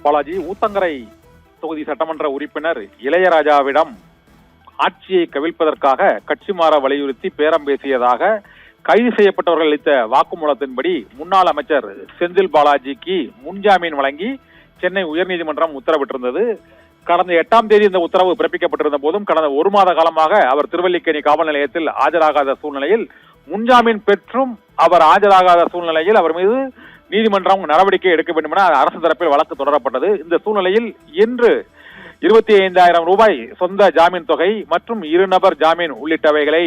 பாலாஜி ஊத்தங்கரை தொகுதி சட்டமன்ற உறுப்பினர் இளையராஜாவிடம் ஆட்சியை கவிழ்ப்பதற்காக கட்சி மாற வலியுறுத்தி பேரம் பேசியதாக கைது செய்யப்பட்டவர்கள் அளித்த வாக்குமூலத்தின்படி முன்னாள் அமைச்சர் செந்தில் பாலாஜிக்கு முன்ஜாமீன் வழங்கி சென்னை உயர்நீதிமன்றம் உத்தரவிட்டிருந்தது. கடந்த 8ஆம் தேதி இந்த உத்தரவு பிறப்பிக்கப்பட்டிருந்த போதும் கடந்த 1 மாத காலமாக அவர் திருவல்லிக்கேணி காவல் நிலையத்தில் ஆஜராகாத சூழ்நிலையில் முன்ஜாமீன் பெற்றும் அவர் ஆஜராகாத சூழ்நிலையில் அவர் மீது நீதிமன்றம் நடவடிக்கை எடுக்க வேண்டும் என அரசு தரப்பில் வழக்கு தொடரப்பட்டது. இந்த சூழ்நிலையில் இன்று 25,000 ரூபாய் சொந்த ஜாமீன் தொகை மற்றும் 2 நபர் ஜாமீன் உள்ளிட்டவைகளை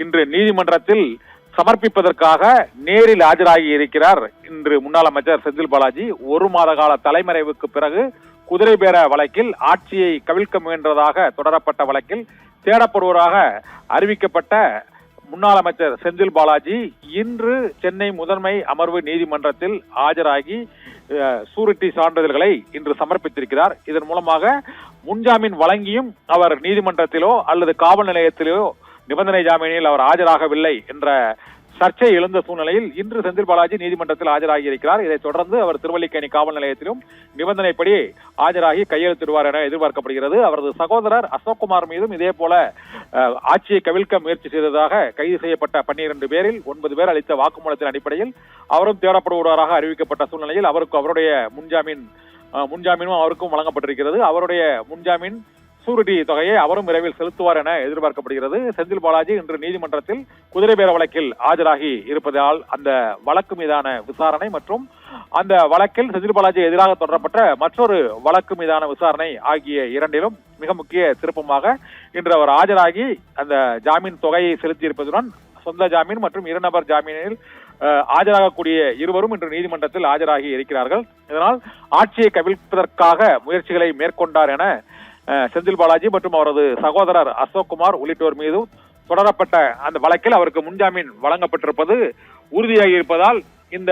இன்று நீதிமன்றத்தில் சமர்ப்பிப்பதற்காக நேரில் ஆஜராகி இருக்கிறார் இன்று முன்னாள் அமைச்சர் செந்தில் பாலாஜி. 1 மாத கால தலைமறைவுக்கு பிறகு குதிரை பேர வழக்கில் ஆட்சியை கவிழ்க்க முயன்றதாக தொடரப்பட்ட வழக்கில் தேடப்படுவதாக அறிவிக்கப்பட்ட முன்னாள் அமைச்சர் செந்தில் பாலாஜி இன்று சென்னை முதன்மை அமர்வு நீதிமன்றத்தில் ஆஜராகி சூரிட்டி சான்றிதழ்களை இன்று சமர்ப்பித்திருக்கிறார். இதன் மூலமாக முன்ஜாமீன் வழங்கியும் அவர் நீதிமன்றத்திலோ அல்லது காவல் நிலையத்திலோ நிபந்தனை ஜாமீனில் அவர் ஆஜராகவில்லை என்ற சர்ச்சை எழுந்த சூழ்நிலையில் இன்று செந்தில் பாலாஜி நீதிமன்றத்தில் ஆஜராகி இருக்கிறார். இதைத் தொடர்ந்து அவர் திருவல்லிக்கேணி காவல் நிலையத்திலும் நிபந்தனைப்படி ஆஜராகி கையெழுத்திடுவார் என எதிர்பார்க்கப்படுகிறது. அவரது சகோதரர் அசோக்குமார் மீதும் இதே போல ஆட்சியை கவிழ்க்க முயற்சி செய்ததாக கைது செய்யப்பட்ட 12 பேரில் 9 பேர் அளித்த வாக்குமூலத்தின் அடிப்படையில் அவரும் தேடப்படுவதாக அறிவிக்கப்பட்ட சூழ்நிலையில் அவருடைய முன்ஜாமீனும் அவருக்கும் வழங்கப்பட்டிருக்கிறது. அவருடைய முன்ஜாமீன் சூரிட்டி தொகையை அவரும் விரைவில் செலுத்துவார் என எதிர்பார்க்கப்படுகிறது. செந்தில் பாலாஜி இன்று நீதிமன்றத்தில் குதிரை பேர வழக்கில் ஆஜராகி இருப்பதால் அந்த வழக்கு மீதான விசாரணை மற்றும் அந்த வழக்கில் செந்தில் பாலாஜி எதிராக தொடரப்பட்ட மற்றொரு வழக்கு மீதான விசாரணை ஆகிய இரண்டிலும் மிக முக்கிய திருப்பமாக இன்று அவர் ஆஜராகி அந்த ஜாமீன் தொகையை செலுத்தி இருப்பதுடன் சொந்த ஜாமீன் மற்றும் 2 நபர் ஜாமீனில் ஆஜராகக்கூடிய இருவரும் இன்று நீதிமன்றத்தில் ஆஜராகி இருக்கிறார்கள். இதனால் ஆட்சியை கவிழ்ப்பதற்காக முயற்சிகளை மேற்கொண்டார் என செந்தில் பாலாஜி மற்றும் அவரது சகோதரர் அசோக்குமார் உள்ளிட்டோர் மீது தொடரப்பட்ட அந்த வழக்கில் அவருக்கு முன்ஜாமீன் வழங்கப்பட்டிருப்பது உறுதியாகி இருப்பதால் இந்த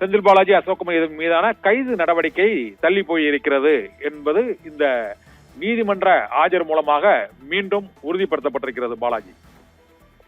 செந்தில் பாலாஜி அசோக்குமார் மீதான கைது நடவடிக்கை தள்ளி போயிருக்கிறது என்பது இந்த நீதிமன்ற ஆஜர் மூலமாக மீண்டும் உறுதிப்படுத்தப்பட்டிருக்கிறது. பாலாஜி.